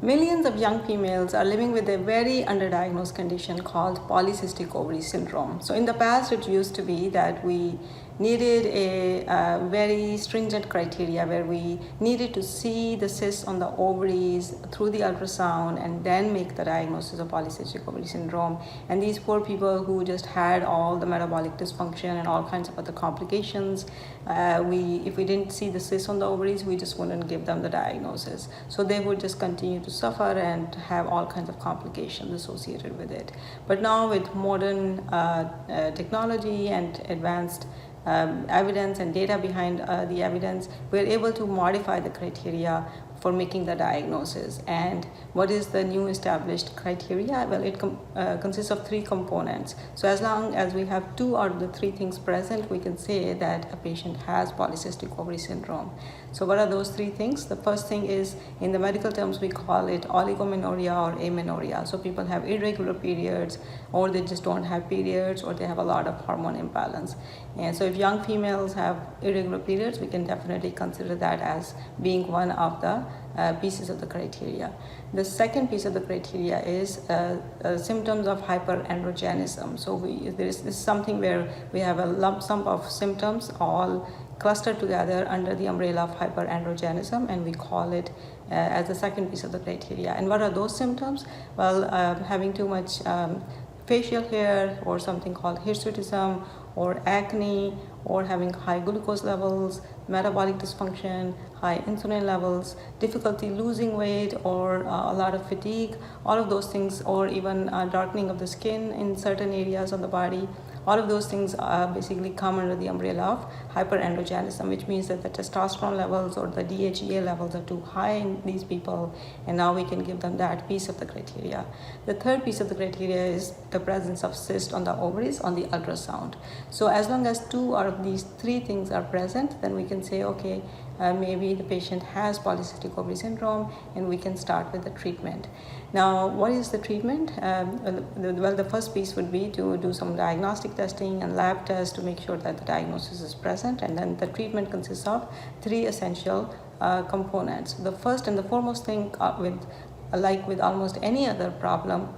Millions of young females are living with a very underdiagnosed condition called polycystic ovary syndrome. So in the past, it used to be that we needed a very stringent criteria where we needed to see the cysts on the ovaries through the ultrasound and then make the diagnosis of polycystic ovary syndrome. And these poor people who just had all the metabolic dysfunction and all kinds of other complications, if we didn't see the cysts on the ovaries, we just wouldn't give them the diagnosis. So they would just continue to suffer and have all kinds of complications associated with it. But now with modern technology and advanced evidence and data behind the evidence, we're able to modify the criteria for making the diagnosis. And what is the new established criteria? Well, it consists of three components. So as long as we have two out of the three things present, we can say that a patient has polycystic ovary syndrome. So what are those three things? The first thing is, in the medical terms, we call it oligomenorrhea or amenorrhea. So people have irregular periods, or they just don't have periods, or they have a lot of hormone imbalance. And so if young females have irregular periods, we can definitely consider that as being one of the pieces of the criteria. The second piece of the criteria is symptoms of hyperandrogenism. So this is something where we have a lump sum of symptoms all clustered together under the umbrella of hyperandrogenism, and we call it as the second piece of the criteria. And what are those symptoms? Well, having too much facial hair, or something called hirsutism, or acne, or having high glucose levels, metabolic dysfunction, high insulin levels, difficulty losing weight, or a lot of fatigue, all of those things, or even darkening of the skin in certain areas of the body. All of those things basically come under the umbrella of hyperandrogenism, which means that the testosterone levels or the DHEA levels are too high in these people, and now we can give them that piece of the criteria. The third piece of the criteria is the presence of cyst on the ovaries on the ultrasound. So as long as two out of these three things are present, then we can say, okay, maybe the patient has polycystic ovary syndrome, and we can start with the treatment. Now, what is the treatment? Well, the first piece would be to do some diagnostic testing and lab tests to make sure that the diagnosis is present, and then the treatment consists of three essential components. The first and the foremost thing, like with almost any other problem,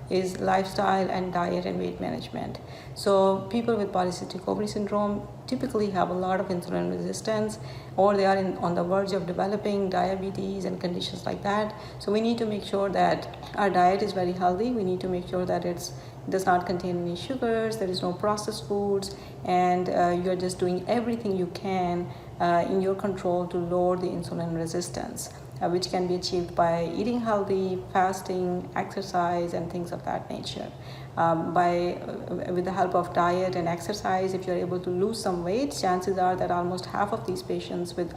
is lifestyle and diet and weight management. So people with polycystic ovary syndrome typically have a lot of insulin resistance, or they are on the verge of developing diabetes and conditions like that. So we need to make sure that our diet is very healthy. We need to make sure that it does not contain any sugars, there is no processed foods, and you're just doing everything you can in your control to lower the insulin resistance, which can be achieved by eating healthy, fasting, exercise, and things of that nature. With the help of diet and exercise, if you're able to lose some weight, chances are that almost half of these patients with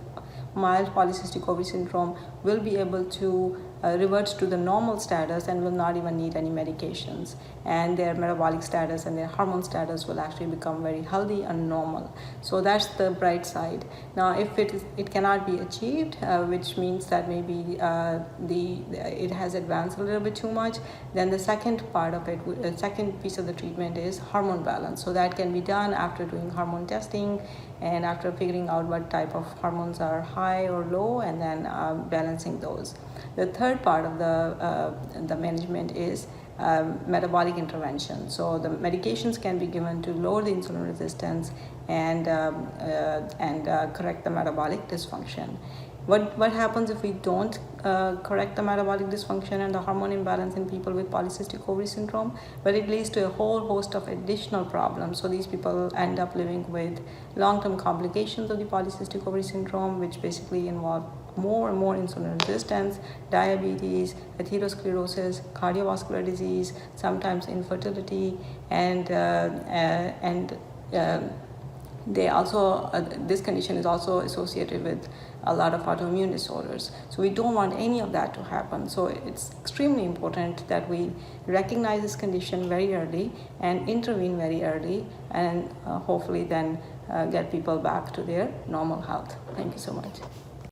mild polycystic ovary syndrome will be able to revert to the normal status and will not even need any medications, and their metabolic status and their hormone status will actually become very healthy and normal. So that's the bright side. Now, if it cannot be achieved, which means that maybe it has advanced a little bit too much, then the second part of it, the second piece of the treatment is hormone balance. So that can be done after doing hormone testing and after figuring out what type of hormones are high or low, and then balancing those. The third part of the management is metabolic intervention. So the medications can be given to lower the insulin resistance and correct the metabolic dysfunction. What happens if we don't correct the metabolic dysfunction and the hormone imbalance in people with polycystic ovary syndrome? Well, it leads to a whole host of additional problems. So these people end up living with long-term complications of the polycystic ovary syndrome, which basically involve more and more insulin resistance, diabetes, atherosclerosis, cardiovascular disease, sometimes infertility, and they also this condition is also associated with a lot of autoimmune disorders. So we don't want any of that to happen. So it's extremely important that we recognize this condition very early and intervene very early, and hopefully then get people back to their normal health. Thank you so much.